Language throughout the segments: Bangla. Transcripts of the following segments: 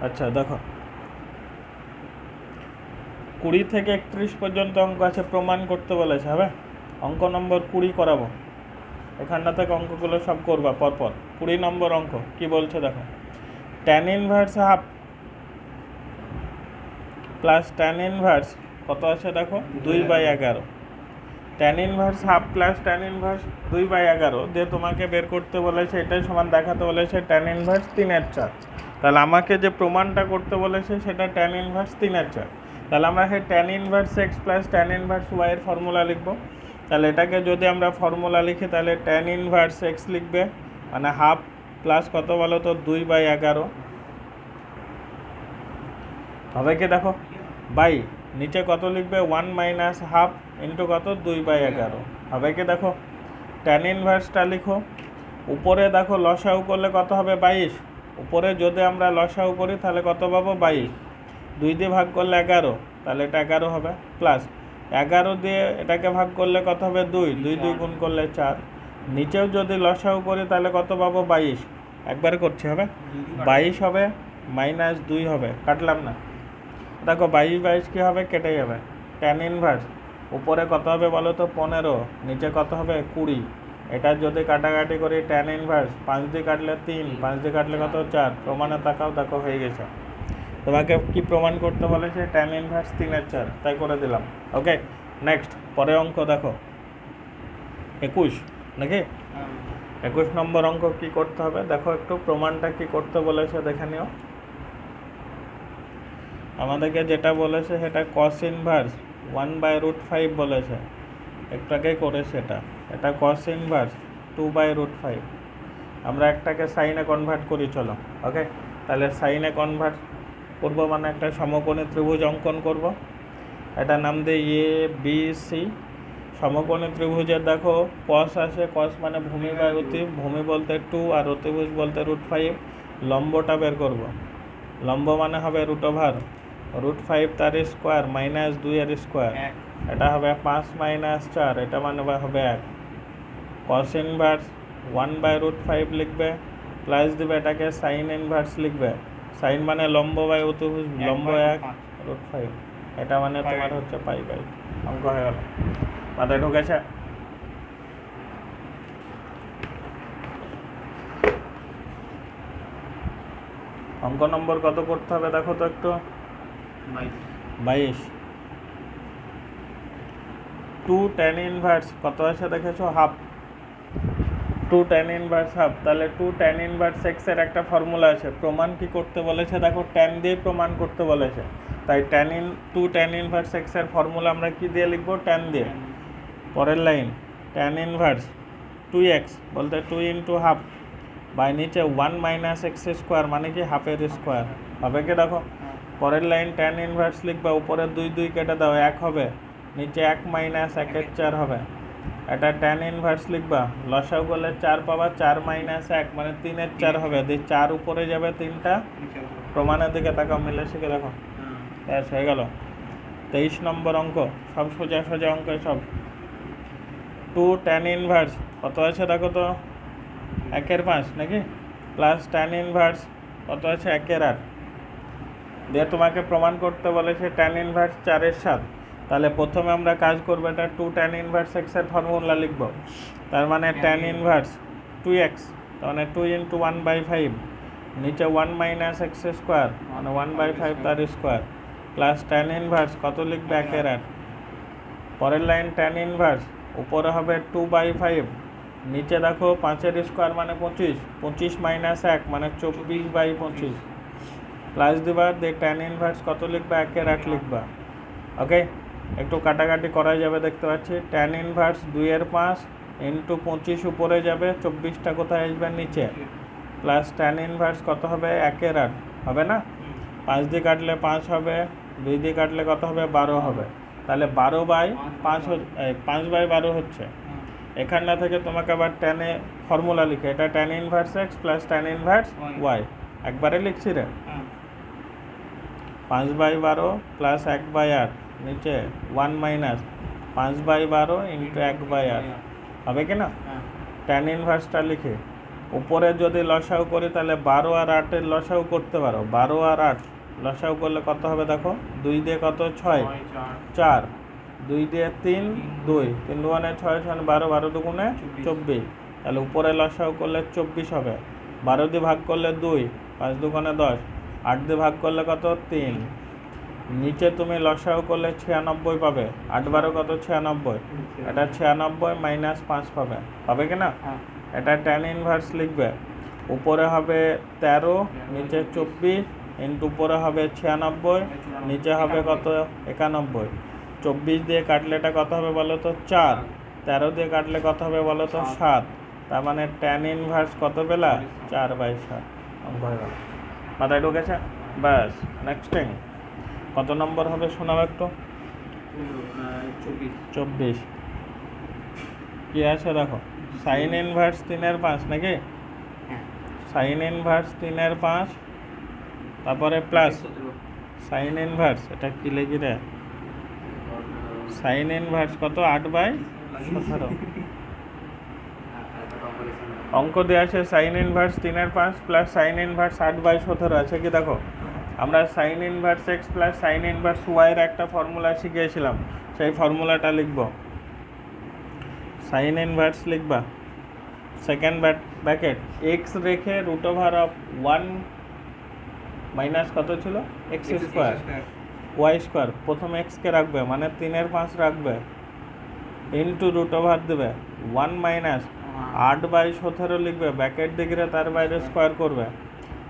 আচ্ছা দেখো 20 থেকে 31 পর্যন্ত অঙ্ক আছে, প্রমাণ করতে বলেছে। হবে অঙ্ক নম্বর 20 করাবো। এখানটা থেকে অঙ্কগুলো সব করবা পরপর। 20 নম্বর অঙ্ক কি বলছে দেখো, tan inverse half plus tan inverse কত আছে দেখো 2/11। Tan inverse half plus tan inverse 2/11 দিয়ে তোমাকে বের করতে বলেছে, এটাই সমান দেখাতে বলেছে ট্যান ইনভার্স 3/4। তাহলে আমাকে যে প্রমাণটা করতে বলেছে সেটা ট্যান ইনভার্স 3/4। তাহলে আমরা সেই tan inverse x plus tan inverse y এর ফর্মুলা লিখব। তাহলে এটাকে যদি আমরা ফর্মুলা লিখি তাহলে ট্যান ইনভার্স এক্স লিখবে মানে হাফ প্লাস কত বলো তো 2/11 হবে কি দেখো বাই নিচে কত লিখবে 1 মাইনাস হাফ ইন্টু কত 2/11 হবে কি দেখো। ট্যান ইনভার্সটা লিখো, উপরে দেখো লসাউ করলে কত হবে 22। উপরে যদি আমরা লসাউ করি তাহলে কত পাবো 22, 2 দিয়ে ভাগ করলে 11, তাহলে এটা 11 হবে। প্লাস 11 দিয়ে এটাকে ভাগ করলে কত হবে 2, 2 2 গুণ করলে 4। নিচেও যদি লসাউ করি তাহলে কত পাবো 22, একবারে করছি হবে 22 হবে মাইনাস 2 হবে, কাটলাম না। দেখো 22 22 কী হবে কেটে যাবে। ট্যান ইনভার্স উপরে কত হবে বলো তো 15, নিচে কত হবে 20। এটা যদি কাটাকাটি করি ট্যান ইনভার্স 5 দিয়ে কাটলে 3, 5 দিয়ে কাটলে কত 4। প্রমাণে তাকাও, দেখো হয়ে গেছে। তোমাকে কি প্রমাণ করতে বলেছে ট্যান ইনভার্স 3/4, তাই করে দিলাম। ওকে নেক্সট পরের অঙ্ক দেখো 21 নাকি 21 নম্বর অঙ্ক কি করতে হবে দেখো, একটু প্রমাণটা কি করতে বলেছে দেখে নিও। আমাদেরকে যেটা বলেছে সেটা কস ইনভার্স 1/√5 বলেছে, একটু আগে করেছে এটা কস ইনভার্স 2/√5। আমরা একটাকে সাইনে কনভার্ট করি চলো। ওকে তাহলে সাইনে কনভার্ট করব মানে একটা সমকোণী ত্রিভুজ অঙ্কন করব। এটা নাম দিয়ে এ বি সি। সমকোণী ত্রিভুজের দেখো কস আছে, কস মানে ভূমি বাই অতি, ভূমি বলতে 2 আর অতিভুজ বলতে √5। লম্বটা বের করব, লম্ব মানে হবে √5 তার স্কোয়ার মাইনাস 2 এর স্কোয়ার, এটা হবে 5 মাইনাস 4, এটা মানে হবে 1। কস ইনভার্স 1/√5 লিখবে, প্লাস দিবে এটাকে সাইন ইনভার্স লিখবে। সাইন মানে লম্ব বাই অতিভুজ, লম্ব 1/√5, এটা মানে তোমার হচ্ছে পাই বাই। অঙ্ক হয়ে গেল, মাথায় ঢুকেছে। অঙ্ক নম্বর কত করতে হবে দেখো তো একটু 22। 2 ট্যান ইনভার্স কত আছে দেখেছো হাফ, 2 ট্যান ইনভার্স হাফ। তাহলে 2 ট্যান ইনভার্স এক্স এর একটা ফর্মুলা আছে, প্রমাণ কি করতে বলেছে দেখো ট্যান দিয়ে প্রমাণ করতে বলেছে। তাই 2 ট্যান ইনভার্স এক্স এর ফর্মুলা আমরা কি দিয়ে লিখবো ট্যান দিয়ে। পরের লাইন ট্যান ইনভার্স 2x বলতে 2 ইন্টু হাফ বাই নিচে 1 মাইনাস এক্স স্কোয়ার মানে কি হাফের স্কোয়ার হবে কি দেখো। পরের লাইন ট্যান ইনভার্স লিখবা, উপরে 2 2 কেটে দাও 1 হবে, নিচে 1 মাইনাস 1 4 হবে। এটা ট্যান ইনভার্স লিখবা, লসাগু করলে 4 পাবা, 4 মাইনাস 1 মানে 3/4 হবে, দিয়ে 4 উপরে যাবে 3টা। প্রমাণের দিকে তাকাও, মিলে শিখে দেখো, ব্যাস হয়ে গেল। 23 নম্বর অঙ্ক, সব সোজা সোজা অঙ্ক সব। 2 ট্যান ইনভার্স কত আছে দেখো তো 1/5 নাকি, প্লাস ট্যান ইনভার্স কত আছে 1/8 দিয়ে তোমাকে প্রমাণ করতে বলেছে ট্যান ইনভার্স 4/7। তাহলে প্রথমে আমরা কাজ করবো, এটা 2 ট্যান ইনভার্স এক্স এর ফর্মুলা লিখব। তার মানে ট্যান ইনভার্স 2x, তার মানে 2 ইন্টু 1/5, নিচে 1 মাইনাস এক্স স্কোয়ার মানে 1/5 তার স্কোয়ার, প্লাস ট্যান ইনভার্স কত লিখবে 1/8। পরের লাইন ট্যান ইনভার্স উপরে হবে 2/5, নিচে দেখো 5 এর স্কোয়ার মানে 25, 25 মাইনাস 1 মানে 24/25, প্লাস দিবা দিয়ে ট্যান ইনভার্স কত লিখবা 1/8 লিখবা। ওকে একটু কাটাকাটি করা যাবে দেখতে পাচ্ছি। ট্যান ইনভার্স 2/5 ইন্টু 25 উপরে যাবে, 24টা কোথায় আসবে নিচে, প্লাস ট্যান ইনভার্স কত হবে 1/8 হবে না। 5 দিয়ে কাটলে 5 হবে, 2 দিয়ে কাটলে কত হবে 12 হবে। তাহলে 5/12 হচ্ছে। এখানটা থেকে তোমাকে আবার ট্যানে ফর্মুলা লিখে, এটা tan inverse x plus tan inverse y, একবারে লিখছি রে। 5/12 প্লাস 1/8, নিচে 1 মাইনাস 5/12 ইন্টু 1/8 হবে কি না। ট্যান ইনভার্সটা লিখে উপরে যদি লসাউ করি তাহলে 12 আর 8-এর লসাউ করতে পারো। 12 আর 8 লসাউ করলে কত হবে দেখো, 2 দিয়ে কত 6 4, 2 দিয়ে 3 2, 3 দুগুণে 6 6 12, 12 দুগুণে 24। তাহলে উপরে লসাউ করলে 24 হবে। 12 দিয়ে ভাগ করলে 2, 5 দুগুণে 10, 8 দিয়ে ভাগ করলে কত 3। নিচে তুমি লসাউ করলে 96 পাবে। 8 12 কত 96, এটা 96 মাইনাস 5 পাবে, পাবে কি না? এটা tan ইনভার্স লিখবে। উপরে হবে 13, নিচে 24, ইন্টু উপরে হবে 96, নিচে হবে কত 91। 24 দিয়ে কাটলে এটা কত হবে বলো তো 4, 13 দিয়ে কাটলে কত হবে বলো তো 7। তার মানে tan ইনভার্স কত পেলা 4/7 অঙ্ক হয়ে গেল। মাথায় ঢুকেছে? ব্যাস। নেক্সট থিং কত নম্বর হবে শোনাও একটু? 24। কি আছে দেখো, সাইন ইনভার্স 3/5 নাকি? সাইন ইনভার্স 3/5, তারপরে প্লাস সাইন ইনভার্স, এটা কি লিখি রে, সাইন ইনভার্স কত 8/17। অঙ্ক দেওয়া আছে sign inverse 3/5 plus sine inverse 8/17 আছে কি দেখো। আমরা sign inverse x plus sine inverse ওয়াইয়ের একটা ফর্মুলা শিখিয়েছিলাম, সেই ফর্মুলাটা লিখব। সাইন ইনভার্স লিখবা সেকেন্ড ব্র্যাকেট এক্স রেখে রুট ওভার অফ 1 মাইনাস কত ছিল এক্স স্কোয়ার ওয়াই স্কোয়ার, প্রথম এক্সকে রাখবে মানে 3/5 রাখবে, ইন্টু রুট ওভার দেবে 1 মাইনাস 8/17 লিখবে, ব্র্যাকেট দিকে তার বাইরে স্কোয়ার করবে,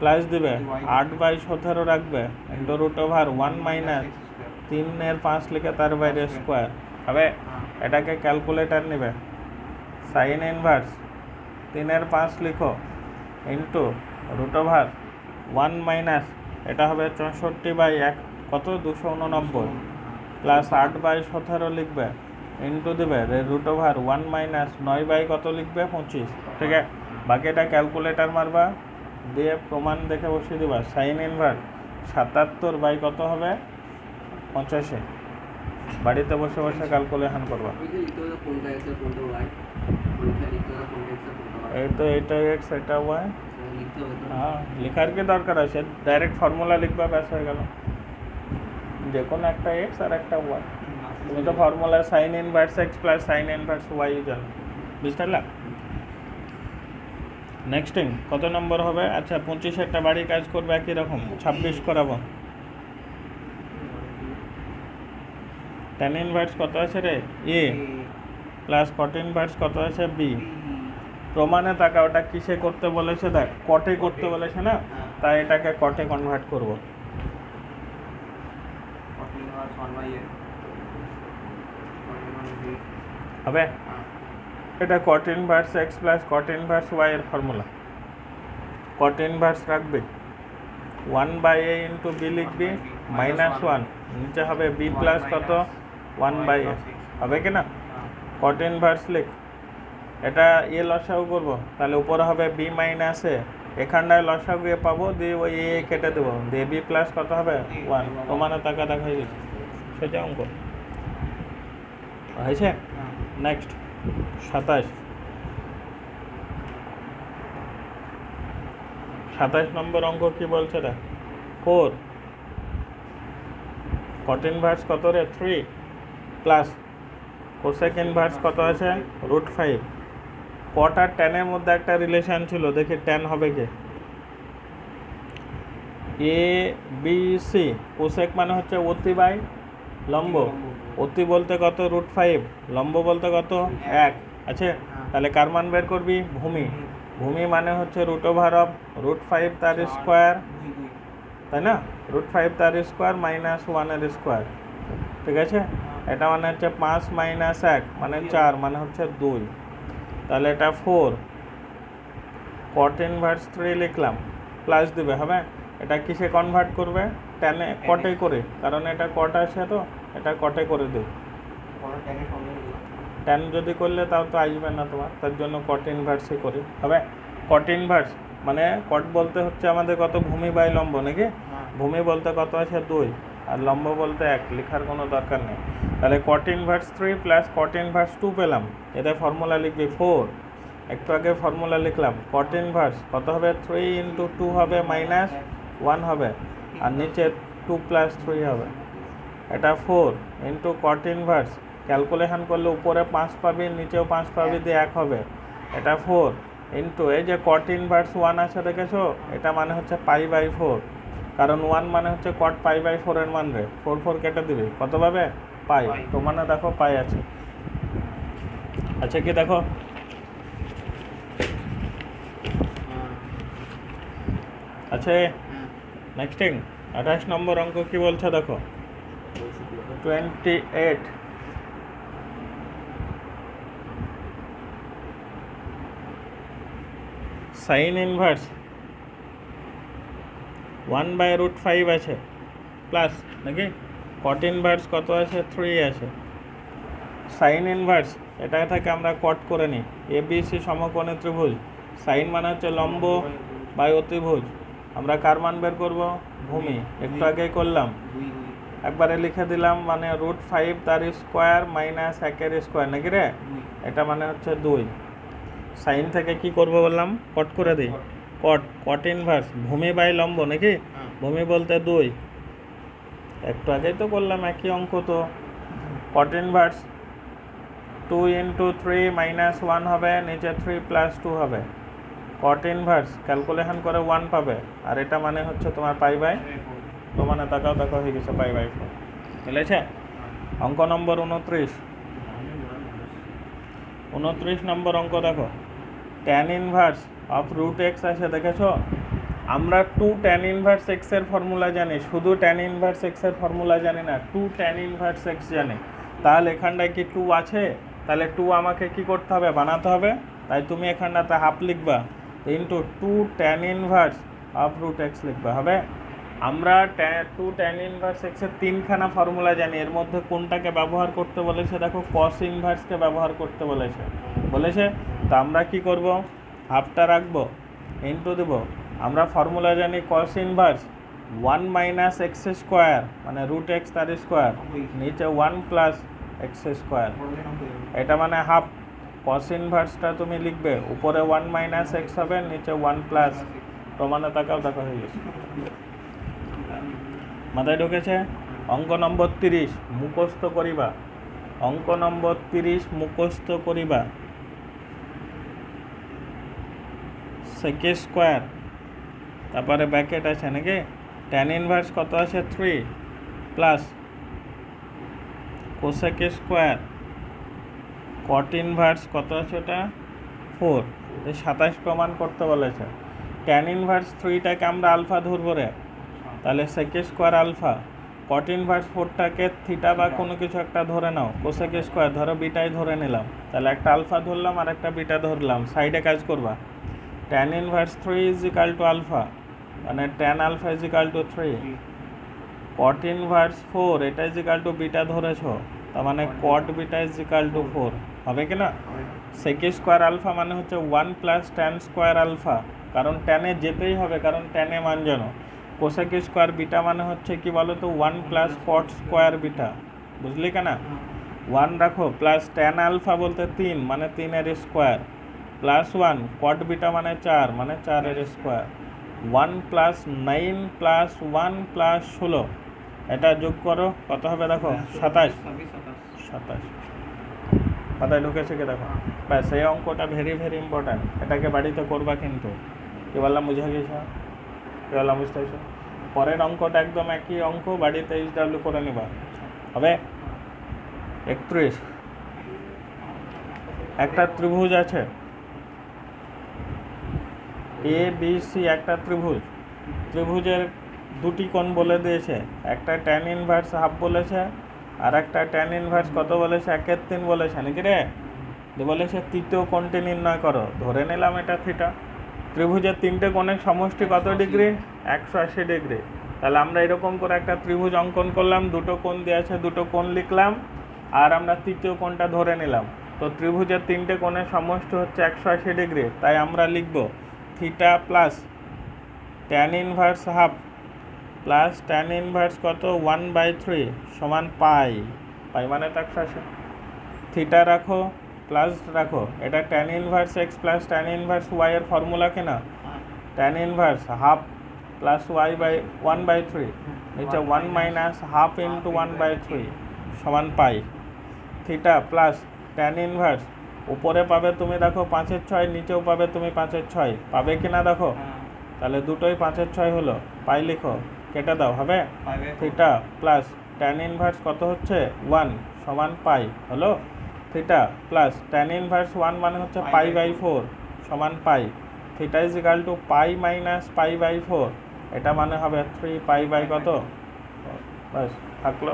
প্লাস দিবে 8/17 রাখবে, ইন্টু রুট ওভার 1 মাইনাস 3/5 লিখে তার বাইরে স্কোয়ার হবে। এটাকে ক্যালকুলেটার নেবে, সাইন ইনভার্স 3/5 লিখো, ইন্টু রুট ওভার 1 মাইনাস এটা হবে 64/1 কত 289, প্লাস 8/17 লিখবে, ইন্টু দেবে রুট ওভার 1 মাইনাস 9 কত লিখবে 25। ঠিক আছে, বাকিটা ক্যালকুলেটার মারবা, দিয়ে প্রমাণ দেখে বসিয়ে দিবা। সাইন ইনভার্স 77 কত হবে 85। বাড়িতে বসে বসে ক্যালকুলেশন করবা। এই তো এটা এক্স এটা ওয়াই, হ্যাঁ লেখার কি দরকার আছে, ডাইরেক্ট ফর্মুলা লিখবা, ব্যাস হয়ে গেল। যে কোনো একটা এক্স আর একটা ওয়াই, তুমি তো formula sine inverse x plus sine inverse y জানো, বুঝতে পারলা? নেক্সট থিং কত নম্বর হবে? আচ্ছা 25-এরটা বাড়ি কাজ করবে একই রকম, 26 করাবো। tan ইনভার্স কত আছে রে এ, প্লাস cot ইনভার্স কত আছে বি। প্রমাণে তাকা, ওটা কিসে করতে বলেছে দেখ, কটে করতে বলেছে না, তাই এটাকে কটে কনভার্ট করব। হবে এটা cot inverse x plus cot inverse y এর ফর্মুলা। cot ইনভার্স রাখবে 1/a ইন্টু বি লিখবি -1, নিচে হবে বি প্লাস কত 1/a, হবে কি না? cot ইনভার্স লিখ, এটা এ লসাগু করবো, তাহলে উপরে হবে বি মাইনাস এ, এখানটায় লসাগু এ পাবো, দিয়ে ওই এ কেটে দেবো, দিয়ে বি প্লাস কত হবে 1। প্রমাণে টাকা দেখাই দিচ্ছি, সেটা অঙ্ক হয়েছে। নেক্সট 27 নম্বর অঙ্ক কি বলছে রে, 4 cot ইনভার্স কত রে 3 প্লাস কোসেক ইনভার্স কত আছে √5। cot আর tan এর মধ্যে একটা রিলেশন ছিল, দেখি tan হবে কি এ বি সি। কোসেক মানে হচ্ছে অতি বাই লম্ব, অতি বলতে কত √5, লম্ব বলতে কত 1 আছে। তাহলে কার মান বের করবি? ভূমি। ভূমি মানে হচ্ছে রুট ওভার অফ √5 তার স্কোয়ার, তাই না, √5 তার স্কোয়ার মাইনাস 1 এর স্কোয়ার। ঠিক আছে, এটা মানে হচ্ছে 5 মাইনাস 1 মানে 4 মানে হচ্ছে 2। তাহলে এটা 4 cot ইনভার্স 3 লিখলাম, প্লাস দিবে হবে। এটা কিসে কনভার্ট করবে? ট্যানে কটে করে, কারণ এটা কট আছে তো এটা কটে করে দেব। ট্যান যদি করলে তাও তো আসবে না তোমার, তার জন্য cot ইনভার্সই করি হবে। cot ইনভার্স মানে কট বলতে হচ্ছে আমাদের কত ভূমি বাই লম্ব নাকি, ভূমি বলতে কত আছে 2 আর লম্ব বলতে 1, লেখার কোনো দরকার নেই। তাহলে cot inverse 3 plus cot inverse 2 পেলাম, এটা ফর্মুলা লিখবি 4 একটু আগে ফর্মুলা লিখলাম, কট ইনভার্স কত হবে 3 ইন্টু 2 হবে -1 হবে, আর নিচে 2 + 3 হবে। এটা 4 ইন্টু কট ইনভার্স, ক্যালকুলেশন করলে উপরে 5 পাবি, নিচেও 5 পাবি, দিয়ে 1 হবে। এটা 4 ইন্টু এই যে কট ইনভার্স 1 আছে দেখেছো, এটা মানে হচ্ছে π/4, কারণ 1 মানে হচ্ছে কট π/4 এর মান রে, 4 4 কেটে দিবি, কত পাবে পাই, তো মানে দেখো পাই আছে। আচ্ছা কি দেখো আছে। নেক্সটিং 28 নম্বর অঙ্ক কি বলছে দেখো, 28 সাইন ইনভার্স 1/√5 আছে প্লাস নাকি, কট ইনভার্স কত আছে 3 আছে, সাইন ইনভার্স এটা থেকে আমরা কট করে নিই, ABC সমকোণী ত্রিভুজ, সাইন মানে হচ্ছে লম্ব বাই অতিভুজ, আমরা কার মান বের করব, ভূমি, একটু আগেই করলাম, একবারে লিখে দিলাম, মানে √5 তার স্কোয়ার মাইনাস 1 এর স্কোয়ার নাকি রে, এটা মানে হচ্ছে 2। সাইন থেকে কি করব বললাম, কট করে দিই, কট ইনভার্স ভূমি বাই লম্ব নাকি, ভূমি বলতে 2, একটু আগেই তো করলাম একই অঙ্ক, তো কট ইনভার্স 2 ইন্টু 3 -1 হবে, নিচে 3 + 2 হবে, কট ইনভার্স ক্যালকুলেশন করে 1 পাবে, আর এটা মানে হচ্ছে তোমার π/, তো মানে তাকাও হয়ে গেছে π/4, মিলেছে। অঙ্ক নম্বর 29 নম্বর অঙ্ক দেখো, tan ইনভার্স অফ √x আছে দেখেছো, আমরা 2 tan ইনভার্স x এর ফর্মুলা জানি, শুধু tan ইনভার্স x এর ফর্মুলা জানি না, 2 tan ইনভার্স x জানি, তাহলে এখানটায় কি 2 আছে, তাহলে 2 আমাকে কি করতে হবে, বানাতে হবে, তাই তুমি এখানটাতে হাফ লিখবা, into 2 tan inverse of √x লিখবা হবে। আমরা 2 tan ইনভার্স x এর 3খানা ফর্মুলা জানি, এর মধ্যে কোনটাকে ব্যবহার করতে বলেছে দেখো, cos ইনভার্সকে ব্যবহার করতে বলেছে, তো আমরা কি করব, হাফটা রাখবো, ইন্টু দেব, আমরা ফর্মুলা জানি cos ইনভার্স 1 - x², মানে √x তার স্কোয়ার, নিচে 1 + x², এটা মানে হাফ, cos ইনভার্সটা তুমি লিখবে, উপরে 1 - x হবে, নিচে 1 +, তো মানে তাকাও হয়ে গেছে, মাথায় ঢুকেছে। অঙ্ক নম্বর 30 মুখস্থ করিবা, অঙ্ক নম্বর 30 মুখস্থ করিবা, sec², তারপরে ব্র্যাকেট আছে নাকি, tan ইনভার্স কত আছে 3 প্লাস cosec², cot ইনভার্স কত আছে ওটা 4, 27 প্রমাণ করতে বলেছে। tan ইনভার্স 3টাকে আমরা আলফা ধরবো রে, তাহলে sec² আলফা, cot ইনভার্স 4টাকে থিটা বা কোনো কিছু একটা ধরে নাও, cosec² ধরো বিটাই ধরে নিলাম, তাহলে একটা আলফা ধরলাম আর একটা বিটা ধরলাম, সাইডে কাজ করবা, tan ইনভার্স 3 = আলফা, মানে tan আলফা = 3, cot ইনভার্স 4 এটা = বিটা ধরেছো, তার মানে cot বিটা = 4 হবে কি না। sec² আলফা মানে হচ্ছে 1 + tan² আলফা, কারণ tan এ যেতেই হবে, কারণ tan এ মান জানো, cosec² বিটা মানে হচ্ছে কি বলো তো 1 + cot² বিটা, বুঝলি কেনা, 1 রাখো, প্লাস tan আলফা বলতে 3 মানে 3 এর স্কোয়ার, প্লাস 1 cot বিটা মানে 4 মানে 4 এর স্কোয়ার, 1 + 9 + 1 + 16, এটা যোগ করো কত হবে দেখো 27, মাথায় ঢুকেছে কি দেখো, ব্যাস এই অঙ্কটা ভেরি ইম্পর্ট্যান্ট, এটাকে বাড়িতে করবা কিন্তু, কি বললাম বুঝে গেছো, কি বললাম বুঝতে পারছো। পরের অঙ্কটা একদম একই অঙ্ক, বাড়িতে HW করে নিবা হবে। 31 একটা ত্রিভুজ আছে ABC, একটা ত্রিভুজের দুটি কোণ বলে দিয়েছে, একটা tan ইনভার্স হাফ বলেছে, আর একটা tan ইনভার্স কত বলেছে 1/3 বলেছে নাকি রে, বলেছে তৃতীয় কোণটি নির্ণয় করো, ধরে নিলাম এটা থিটা, ত্রিভুজের তিনটে কোণের সমষ্টি কত ডিগ্রি 180 ডিগ্রি, তাহলে আমরা এরকম করে একটা ত্রিভুজ অঙ্কন করলাম, দুটো কোণ দেওয়া আছে, দুটো কোণ লিখলাম, আর আমরা তৃতীয় কোণটা ধরে নিলাম, তো ত্রিভুজের তিনটে কোণের সমষ্টি হচ্ছে 180 ডিগ্রি, তাই আমরা লিখব theta plus tan inverse half plus tan inverse কত 1/3 সমান পাই মানে 180, থিটা রাখো, প্লাস রাখো, এটা tan inverse x plus tan inverse y এর ফর্মুলা কিনা? Tan inverse half plus y by 1/3, নিচে 1 মাইনাস হাফ ইন্টু 1/3 সমান পাই। থিটা প্লাস ট্যান ইনভার্স উপরে পাবে তুমি দেখো 5/6, নিচেও পাবে তুমি 5/6, পাবে কিনা দেখো, তাহলে দুটোই 5/6 হলো, পাই লিখো, কেটে দাও, হবে থিটা প্লাস ট্যান ইনভার্স কত হচ্ছে 1 সমান পাই হলো। থিটা প্লাস ট্যান ইনভার্স 1 মানে হচ্ছে π/4 সমান পাই। Theta is equal to pi minus π/4, এটা মানে হবে 3 পাই বাই কত, বাস থাকলো।